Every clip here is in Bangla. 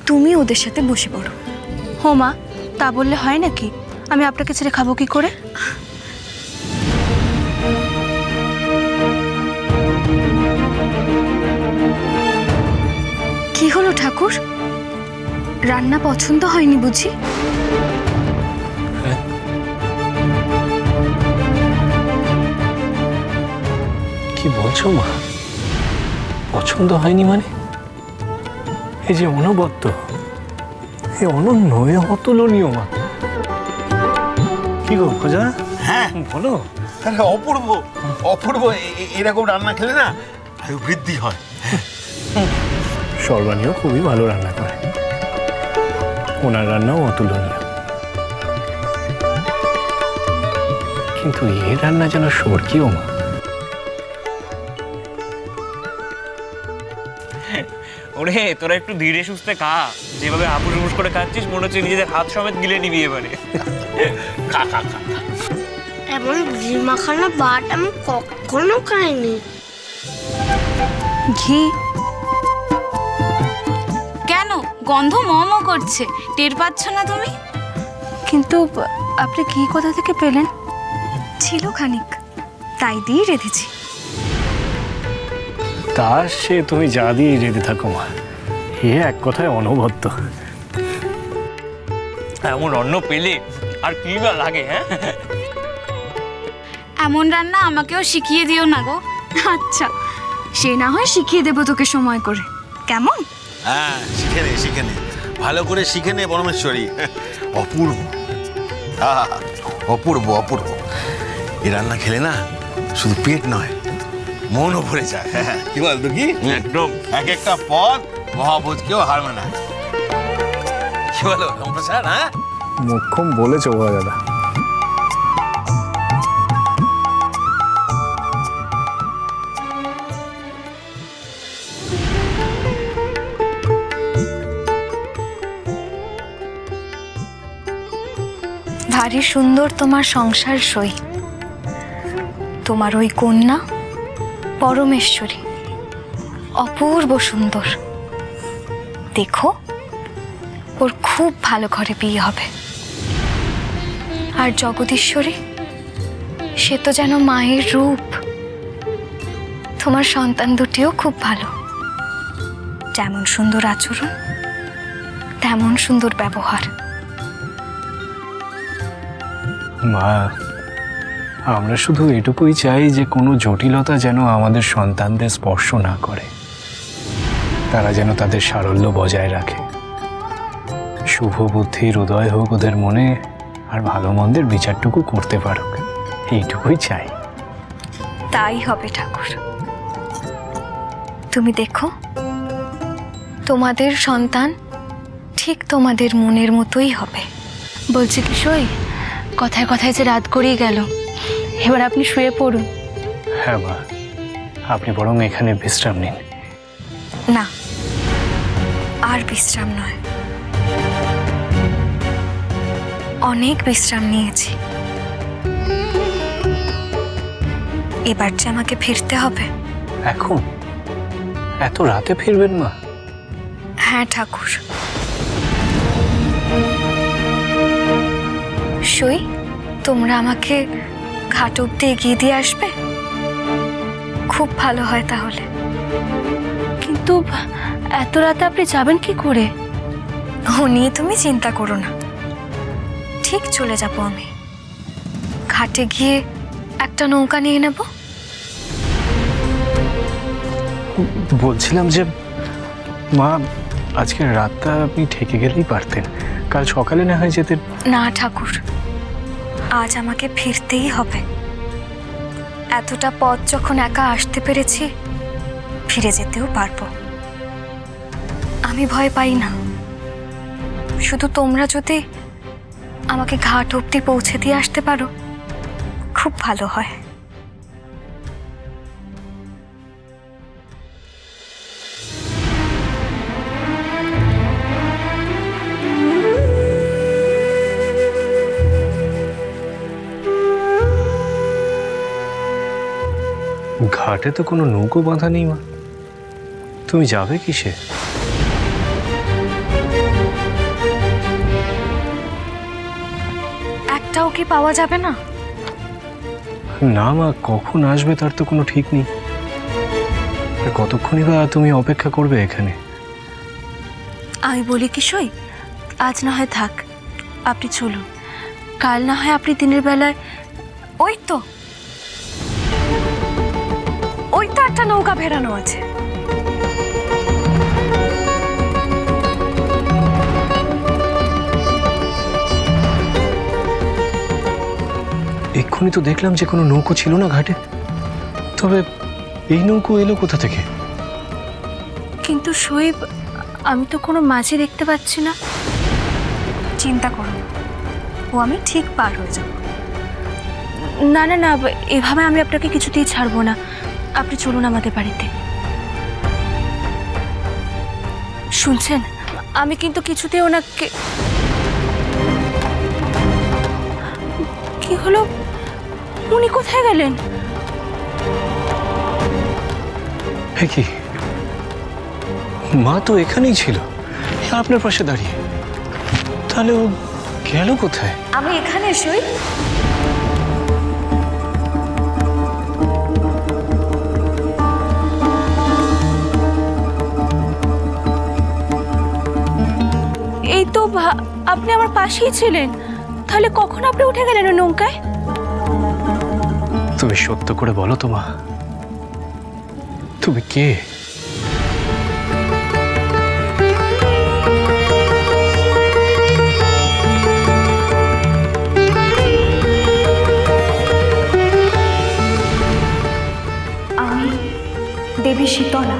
তুমি ওদের সাথে বসে পড়ো। হো মা, তা বললে হয় নাকি? আমি আপনাকে ছেড়ে খাবো কি করে? কি হলো ঠাকুর, রান্না পছন্দ হয়নি বুঝি? কি বলছো মা? পছন্দ হয়নি মানে? এই যে অনবদ্য, এ অনন্য, এ অতুলনীয় মা। কি গো খোঁজা? হ্যাঁ বলো। আরে অপূর্ব অপূর্ব, এরকম রান্না খেলে না আয়ু বৃদ্ধি হয়। সর্বাণীও খুবই ভালো রান্না করে, ওনার রান্নাও অতুলনীয়, কিন্তু এ রান্না যেন স্বর্গীয় মা। ওরে তোরা একটু ধীরে সুস্থে খা, যেভাবে হাপুস করে খাচ্ছিস মনে হচ্ছে নিজেদের হাত সমেত গিলে নিবি এবারে। খা খা খা। এমন ঘি মাখানো ভাত আমি কখনো খাইনি। ঘি? কেন গন্ধ ম করছে, টের পাচ্ছ না তুমি? কিন্তু আপনি ঘি কোথা থেকে পেলেন? ছিল খানিক, তাই দিয়ে রেঁধেছি। তা সে তুমি যা দিয়ে রেঁধে থাকো মা, এ এক কথায় অনবদ্য। এমন অন্ন পেলে আর কি বা লাগে? হ্যাঁ, এমন রান্না আমাকেও শিখিয়ে দিও না গো। আচ্ছা, সে না হয় শিখিয়ে দেবো তোকে সময় করে, কেমন? হ্যাঁ শিখে নে ভালো করে শিখে নে পরমেশ্বরী। অপূর্ব, অপূর্ব অপূর্ব। এই রান্না খেলে না শুধু পেট নয়, মনও ভরে যায়। কি বলতো কি? একদম এক একটা পদ মহাভোজকেও হার মানায়। কি বলো রামপ্রসাদ? হ্যাঁ, মোক্ষম বলেছো বাবা দাদা। ভারী সুন্দর তোমার সংসার সই। তোমার ওই কন্যা পরমেশ্বরী অপূর্ব সুন্দর। দেখো, ওর খুব ভালো ঘরে বিয়ে হবে। আর জগদীশ্বরী, সে তো যেন মায়ের রূপ। তোমার সন্তান দুটিও খুব ভালো, যেমন সুন্দর আচরণ তেমন সুন্দর ব্যবহার। মা, আমরা শুধু এটুকুই চাই যে কোনো জটিলতা যেন আমাদের সন্তানদের স্পর্শ না করে, তারা যেন তাদের সারল্য বজায় রাখে। শুভ বুদ্ধির উদয় হোক ওদের মনে, আর ভালো মন্দের বিচারটুকু করতে পারুক, এইটুকুই চাই। তাই হবে ঠাকুর। তুমি দেখো, তোমাদের সন্তান ঠিক তোমাদের মনের মতোই হবে। বলছি কি সই, কথায় কথায় যে রাত করেই গেল, এবার আপনি শুয়ে পড়ুন। হ্যাঁ মা, আপনি বরং এখানে বিশ্রাম নিন। না, আর বিশ্রাম নয়, অনেক বিশ্রাম নিয়েছি। এবার যে আমাকে ফিরতে হবে। এখন? এত রাতে ফিরবেন মা? হ্যাঁ ঠাকুর। সই, তোমরা আমাকে ঘাট অব্দি এগিয়ে দিয়ে আসবে? খুব ভালো হয় তাহলে। কিন্তু এত রাতে আপনি যাবেন কি করে? ও নিয়ে তুমি চিন্তা করো না, ঠিক চলে যাব আমি। ঘাটে গিয়ে একটা নৌকা নিয়ে নেব। বলছিলাম যে মা, আজকের রাতটা আপনি ঠেকে গেলেই পারতেন, কাল সকালে না হয় যেতেন। না ঠাকুর, আজ আমাকে ফিরতেই হবে। এতটা পথ যখন একা আসতে পেরেছি, ফিরে যেতেও পারবো। আমি ভয় পাই না, শুধু তোমরা যদি আমাকে ঘাট অব্দি পৌঁছে দিয়ে আসতে পারো, খুব ভালো হয়। ঘাটে তো কোনো নৌকো বাঁধা নেই মা, তুমি যাবে কিসে? একটাও কি পাওয়া যাবে না? না মা, কখন আসবে তার তো কোনো ঠিক নেই। আর কতক্ষণই বা তুমি অপেক্ষা করবে এখানে? আমি বলি কি সই, আজ না হয় থাক, আপনি চলুন। কাল না হয় আপনি দিনের বেলায় ওই তো একটা নৌকা ভেড়ানো আছে। এক্ষুনি তো দেখলাম যে কোনো নৌকো ছিল না ঘাটে, তবে এই নৌকো এলো কোথা থেকে? কিন্তু সই, আমি তো কোনো মাঝি দেখতে পাচ্ছি না। চিন্তা করো না, ও আমি ঠিক পার হয়ে যাব। না না না, এভাবে আমি আপনাকে কিছুতেই ছাড়বো না। আপনি চলুন আমাদের বাড়িতে। শুনছেন, আমি কিন্তু কিছুতেই ওনাকে... কি হলো, উনি কোথায় গেলেন? কি মা তো এখানেই ছিল, আপনার পাশে দাঁড়িয়ে। তাহলে ও গেল কোথায়? আমি এখানে সই। এই তো আপনি আমার পাশেই ছিলেন, তাহলে কখন আপনি উঠে গেলেন ওই নৌকায়? তুমি সত্য করে বলো তো মা, তুমি কে? আমি দেবী শীতলা।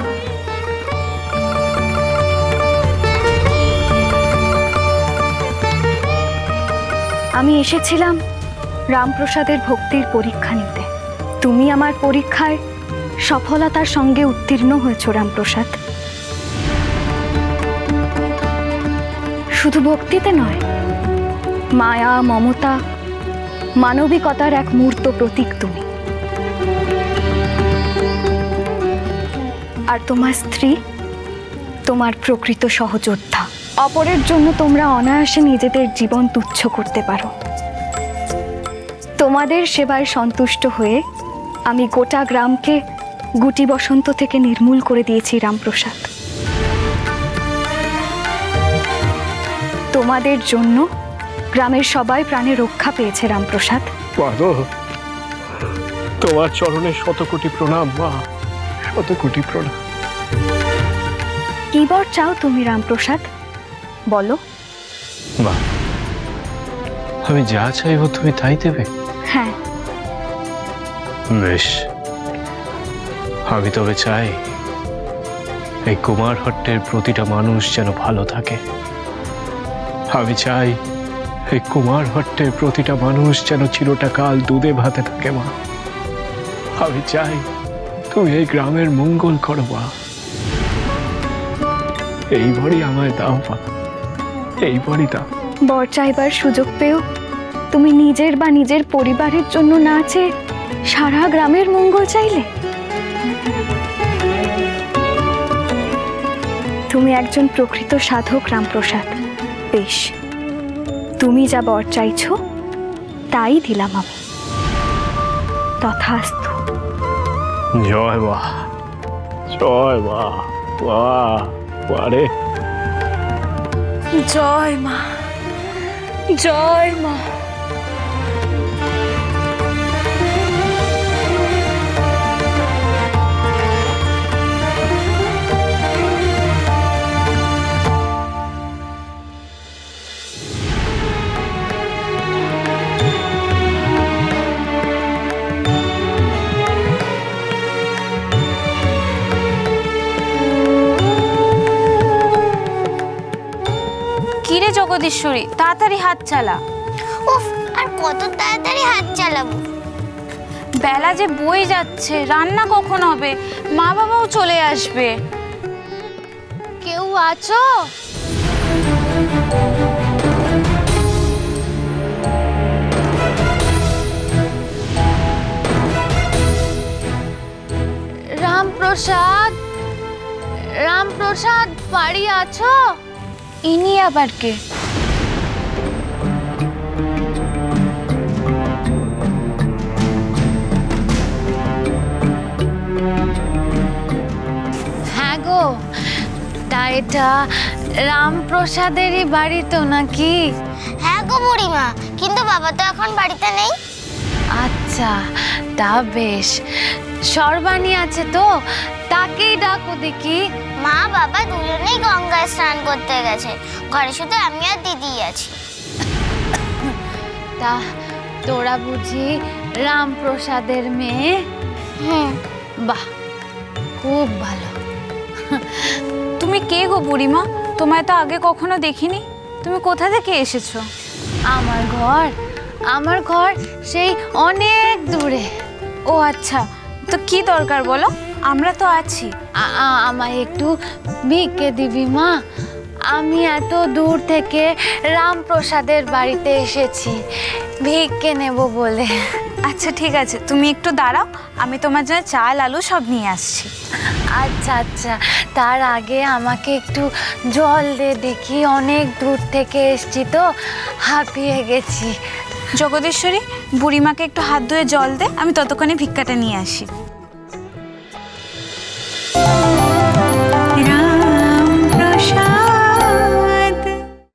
আমি এসেছিলাম রামপ্রসাদের ভক্তির পরীক্ষা নিতে। তুমি আমার পরীক্ষায় সফলতার সঙ্গে উত্তীর্ণ হয়েছ রামপ্রসাদ। শুধু ভক্তিতে নয়, মায়া, মমতা, মানবিকতার এক মূর্ত প্রতীক তুমি। আর তোমার স্ত্রী তোমার প্রকৃত সহযোদ্ধা। অপরের জন্য তোমরা অনায়াসে নিজেদের জীবন তুচ্ছ করতে পারো। তোমাদের সেবায় সন্তুষ্ট হয়ে আমি গোটা গ্রামকে গুটি বসন্ত থেকে নির্মূল করে দিয়েছি রামপ্রসাদ। তোমাদের জন্য গ্রামের সবাই প্রাণে রক্ষা পেয়েছে রামপ্রসাদ। তোমার চরণে শত কোটি প্রণাম মা, শত কোটি প্রণাম। কি বর চাও তুমি রামপ্রসাদ, বলো। মা, আমি যা চাইবো তুমি তাই দেবে? হ্যাঁ। বেশ, আমি তবে চাই এই কুমারহট্টের প্রতিটা মানুষ যেন ভালো থাকে। আমি চাই এই কুমারহট্টের প্রতিটা মানুষ যেন চিরটাকাল দুধে ভাতে থাকে মা। আমি চাই তুমি এই গ্রামের মঙ্গল করো মা। এইবারই আমায় দাও মা, এইবারই দাও। বর চাইবার সুযোগ পেও তুমি নিজের বা নিজের পরিবারের জন্য না চেয়ে সারা গ্রামের মঙ্গল চাইলে? তুমি একজন প্রকৃত সাধক রামপ্রসাদ। বেশ, তুমি যা বর চাইছো তাই দিলাম আমি। তথাস্তু। জয় মা, জয় মা। বাহ বারে, জয় মা, জয় মা। কিরে জগদীশ্বরী, তাড়াতাড়ি হাত চালা। উফ, আর কত তাড়াতাড়ি হাত চালাবো? বেলা যে বই যাচ্ছে, রান্না কখন হবে? মা বাবাও চলে আসবে। কেউ আছো? রামপ্রসাদ, রামপ্রসাদ বাড়ি আছো? ইনি আবার কে? এটা রামপ্রসাদেরই বাড়ি তো নাকি? হ্যাঁ গো বুড়িমা, কিন্তু বাবা তো এখন বাড়িতে নেই। আচ্ছা, তা বেশ। সর্বাণী আছে তো, তাকেই ডাকো দেখি। মা বাবা দুজনেই গঙ্গায় স্নান করতে গেছে, ঘরে শুধু আমি আর দিদি আছি। তা তোরা বুঝি রামপ্রসাদের মেয়ে? হুম। বাহ, খুব ভালো। তুমি কে গো বুড়িমা? তোমায় তো আগে কখনো দেখিনি। তুমি কোথা থেকে এসেছো? আমার ঘর সেই অনেক দূরে। ও আচ্ছা, তো কি দরকার বলো, আমরা তো আছি। আমায় একটু ভিক্ষে দিবি মা? আমি এত দূর থেকে রামপ্রসাদের বাড়িতে এসেছি ভিক্ষে নেব বলে। আচ্ছা ঠিক আছে, তুমি একটু দাঁড়াও, আমি তোমার জন্য চাল আলু সব নিয়ে আসছি। আচ্ছা আচ্ছা, তার আগে আমাকে একটু জল দে দেখি, অনেক দূর থেকে এসছি তো, হাঁপিয়ে গেছি। জগদীশ্বরী, বুড়িমাকে একটু হাত ধুয়ে জল দে, আমি ততক্ষণে ভিক্ষাটা নিয়ে আসি।